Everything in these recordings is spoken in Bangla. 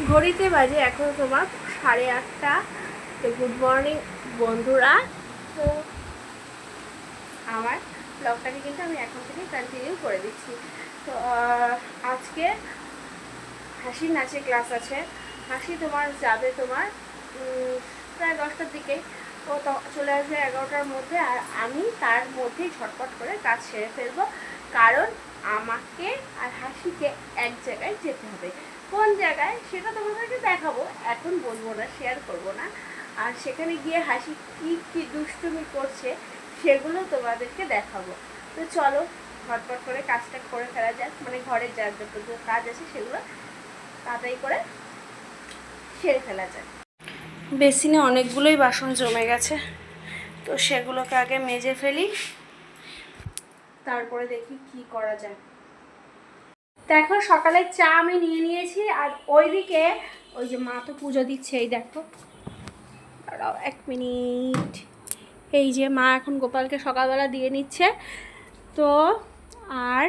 ঘড়িতে বাজে এখন তোমার 8:30। তো গুড মর্নিং বন্ধুরা। তো আমার ব্লগটাকে কিন্তু আমি এখন থেকে কন্টিনিউ করে দিচ্ছি। তো আজকে হাসির নাচের ক্লাস আছে। হাসি তোমার যাবে তোমার প্রায় 10টার দিকে। ও তো চলে আসবে 11টার মধ্যে, আর আমি তার মধ্যেই ঝটপট করে কাজ সেরে ফেলবো, কারণ আমাকে আর হাসিকে এক জায়গায় যেতে হবে। কোন জায়গায় সেটা তোমাদেরকে দেখাবো, এখন বলবো না, শেয়ার করবো না। আর সেখানে গিয়ে হাসি কী কী দুষ্টুমি করছে সেগুলো তোমাদেরকে দেখাবো। তো চলো ঝটপট করে কাজটা করে ফেলা যাক, মানে ঘরের যা যত কাজ আছে সেগুলো তাড়াতাড়ি করে সেরে ফেলা যায়। বেসিনে অনেকগুলোই বাসন জমে গেছে, তো সেগুলোকে আগে মেজে ফেলি, তারপরে দেখি কি করা যায়। দেখো সকালে চা আমি নিয়ে নিয়েছি, আর ওইদিকে ওই যে মা তো পুজো দিচ্ছে, এই দেখো, দাঁড়াও 1 মিনিট। এই যে মা এখন গোপালকে সকালবেলা দিয়ে নিচ্ছে। তো আর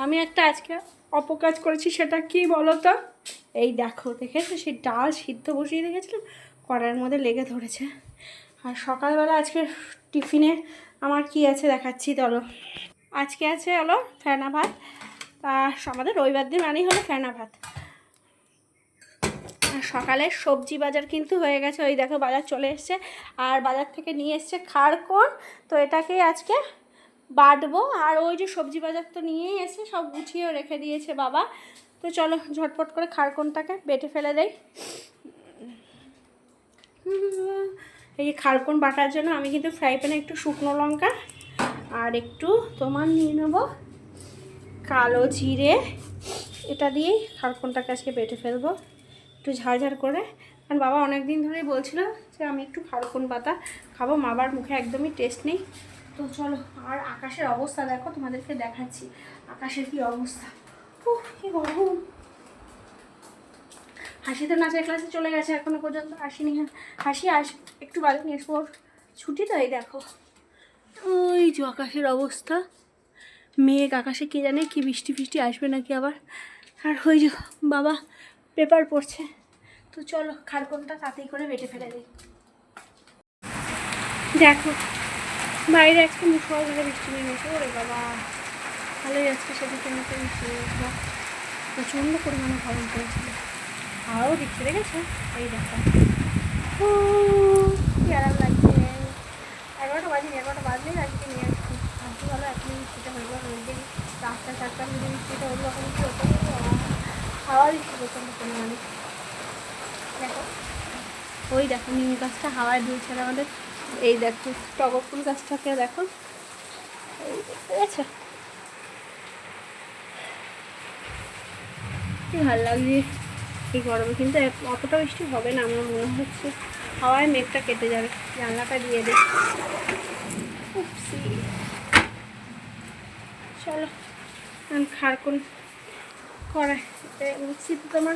আমি একটা আজকে অপকাজ করেছি, সেটা কি বলো তো? এই দেখো, দেখেছো সেই ডাল সিদ্ধ বসিয়ে রেখেছিলাম, কড়াইয়ের মধ্যে লেগে ধরেছে। আর সকালবেলা আজকে টিফিনে আমার কি আছে দেখাচ্ছি, চলো। আজকে আছে হলো ফেনা ভাত। আমাদের রবিবার দিন মানেই হলো ফেনা ভাত। আর সকালে সবজি বাজার কিন্তু হয়ে গেছে, ওই দেখো বাজার চলে এসছে, আর বাজার থেকে নিয়ে এসছে খাড়কোন। তো এটাকেই আজকে বাটবো। আর ওই যে সবজি বাজার তো নিয়েই এসে সব গুছিয়েও রেখে দিয়েছে বাবা। তো চলো ঝটপট করে খাড়কোনটাকে বেটে ফেলে দেই। এই যে খাড়কোন বাটার জন্য আমি কিন্তু ফ্রাই প্যানে একটু শুকনো লঙ্কা আর একটু তোমার নিয়ে নেবো কালো জিরে, এটা দিয়েই খাড়কোনটাকে আজকে বেটে ফেলবো একটু ঝালঝাল করে। কারণ বাবা অনেক দিন ধরেই বলছিল যে আমি একটু খাড়কোন পাতা খাবো, মাবার মুখে একদমই টেস্ট নেই। তো চলো, আর আকাশের অবস্থা দেখো, তোমাদেরকে দেখাচ্ছি আকাশের কি অবস্থা। কি গরম। হাসি তো নাচের ক্লাসে চলে গেছে, এখনো পর্যন্ত আসেনি। হাসি একটু বাদে নিয়ে আসবো, ছুটি তো। এই দেখো ওই যে আকাশের অবস্থা, মেঘ আকাশে, কে জানে কি বৃষ্টি ফিষ্টি আসবে নাকি আবার। আর ওই যে বাবা পেপার পড়ছে। তো চলো খাড়কোনটা তাড়াতাড়ি করে বেটে ফেলে দিই। দেখো বাইরে আজকে মুসলধারে বৃষ্টি নেমেছে। ওরে বাবা ভালোই আজকে সেদিকে মতো বৃষ্টি নেমেছিল, প্রচণ্ড পরিমাণে গরম পড়েছিল। হাওয়াও দিচ্ছে, দেখেছো? এই দেখো কি আরাম লাগছে। 11টা বাজেনি, 11টা বাজলেই আজকে নিয়ে আসছি। ভাবছি ভালো এখন বৃষ্টিটা হইব, রোদে 4টা যদি বৃষ্টিটা হইব, এখন কি হতো, হাওয়া দিচ্ছে প্রচণ্ড পরিমাণে। দেখো ওই দেখো নিম গাছটা হাওয়ায় দুলছে আমাদের। এই দেখো টগর ফুল গাছটাকে দেখো, এই দেখতে গেছো কি ভালো লাগছে। এই গরমে কিন্তু অতটা বৃষ্টি হবে না আমার মনে হচ্ছে, হাওয়ায় মেঘটা কেটে যাবে। জানলাটা দিয়ে দে। চলো খাড়কোন কড়াই মিক্সিতে তোমার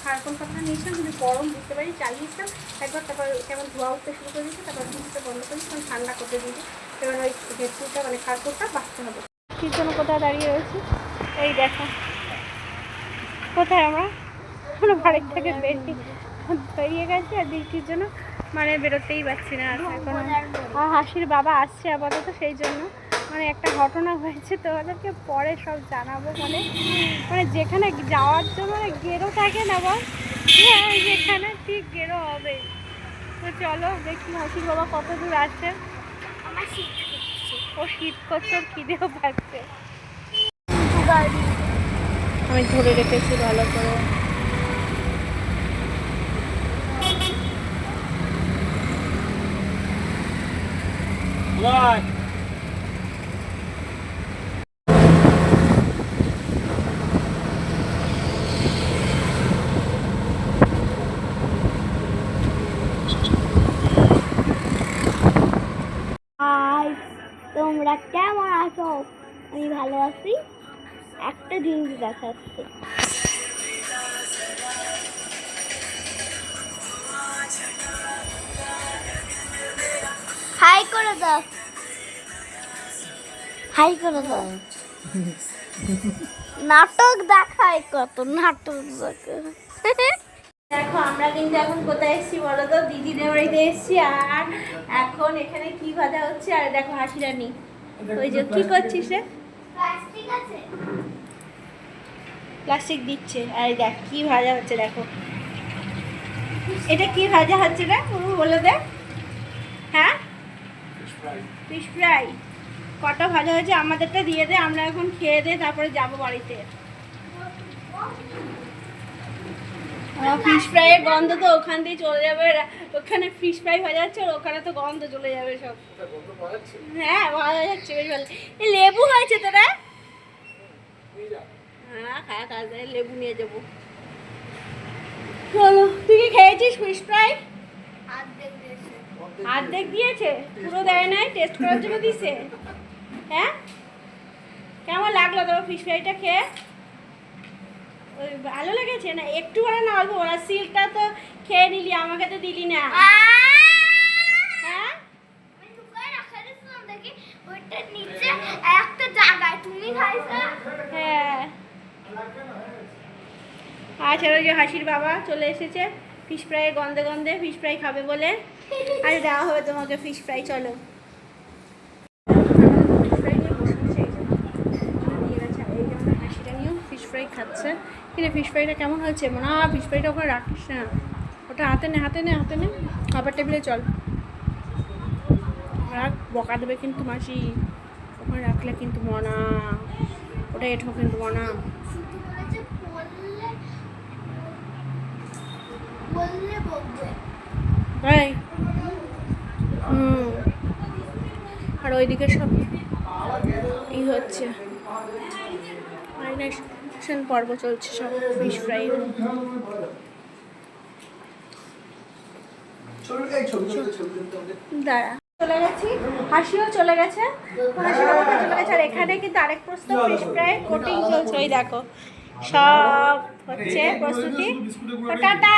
খাড়কোন পাতা নিয়েছিলাম, কিন্তু গরম বুঝতে পারি, চালিয়েছিলাম একবার, তারপর কেমন ধোয়া উঠতে শুরু করে দিয়েছে, তারপর মিক্সিটা বন্ধ করে তখন ঠান্ডা করতে দিয়েছি। এবার ওই ভেটকুটা মানে খাড়কোনটা বাঁচতে হবে। কির জন্য কোথায় দাঁড়িয়ে রয়েছি, এই দেখো কোথায় আমরা বাড়ির থেকে বেরিয়ে গেছি, আর বৃষ্টির জন্য মানে বেরোতেই পারছি না। এখন হাসির বাবা আসছে আপাতত, সেই জন্য মানে একটা ঘটনা হয়েছে, তোমাদেরকে পরে সব জানাবো। মানে যেখানে যাওয়ার জন্য মানে গেরো থাকে না বল, যেখানে ঠিক গেরো হবে। তো চলো দেখি হাসির বাবা কত দূর আসছে। ও শীত করছে, ওর খিদেও পাচ্ছে। আমি ধরে রেখেছি ভালো করে। তোমরা কেমন আছো? আমি ভালো আছি। একটা জিনিস দেখাচ্ছি, হাই করে দাও, হাই করে দাও। নাটক দেখায়, কত নাটক দেখায়। দেখো আমরা কিন্তু এখন কোথায় এসেছি বলো তো, দিদিদের বাড়িতে এসেছি। আর এখন এখানে কি ভাজা হচ্ছে, আর দেখো হাসিরানি ওই যে কি করছিস রে, প্লাস্টিক দিচ্ছে। আর এই দেখ কি ভাজা হচ্ছে, দেখো এটা কি ভাজা হচ্ছে রে, বলে দে। হ্যাঁ, ফিশ ফ্রাই। কটা ভাজা হয়েছে, আমাদেরটা দিয়ে দে, আমরা এখন খেয়ে দে তারপরে যাবো বাড়িতে। ফিশ ফ্রাইয়ের গন্ধ তো ওখান দিয়ে চলে যাবে, ওখানে ফিশ ফ্রাই ভাজা হচ্ছে আর ওখানে তো গন্ধ চলে যাবে সব। হ্যাঁ ভালো যাচ্ছে, বেশ ভালো। এই লেবু হয়েছে তোরা? হ্যাঁ খা খা, লেবু নিয়ে যাবো। চলো, তুই কি খেয়েছিস ফিশ ফ্রাই? অর্ধেক দিয়েছে, পুরো দেয় নাই, টেস্ট করার জন্য দিছে। হ্যাঁ, কেমন লাগলো তোমার ফিশ ফ্রাইটা খেয়ে? ওই ভালো লেগেছে না? একটু বড় না অল্প বড়? সিলটা তো খেয়ে নিলি, আমাকে তো দিলি না। হ্যাঁ, হ্যাঁ। আচ্ছা, ওই যে হাসির বাবা চলে এসেছে ফিশ ফ্রাইয়ের গন্ধে গন্ধে, ফিশ ফ্রাই খাবে বলে। আরে দেওয়া হবে তোমাকে ফিশ ফ্রাই, চলো। হাসিটা নিয়েও ফিশ ফ্রাই খাচ্ছে। কিরে ফিশ ফ্রাইটা কেমন হয়েছে? না ফিশ ফ্রাইটা ওখানে রাখিস না, ওটা হাতে নে, হাতে নে, হাতে নে, খাবার টেবিলে চল। রাখ, বকা দেবে কিন্তু মাসি, ওখানে রাখলে কিন্তু মনা, ওটা এঠো কিন্তু মনা। তাই আর ওইদিকে সব ই হচ্ছে, মারিনেশন পর্ব চলছে সব ফিশ ফ্রাই। দাঁড়া, চলে গেছি, হাসিও চলে গেছে, হাসির বাবাটা চলে গেছে। আর এখানে কিন্তু আরেক প্রস্তুত ফিশ ফ্রাই কোটিং চলছে, ওই দেখো সব হচ্ছে প্রস্তুতি। টাটা।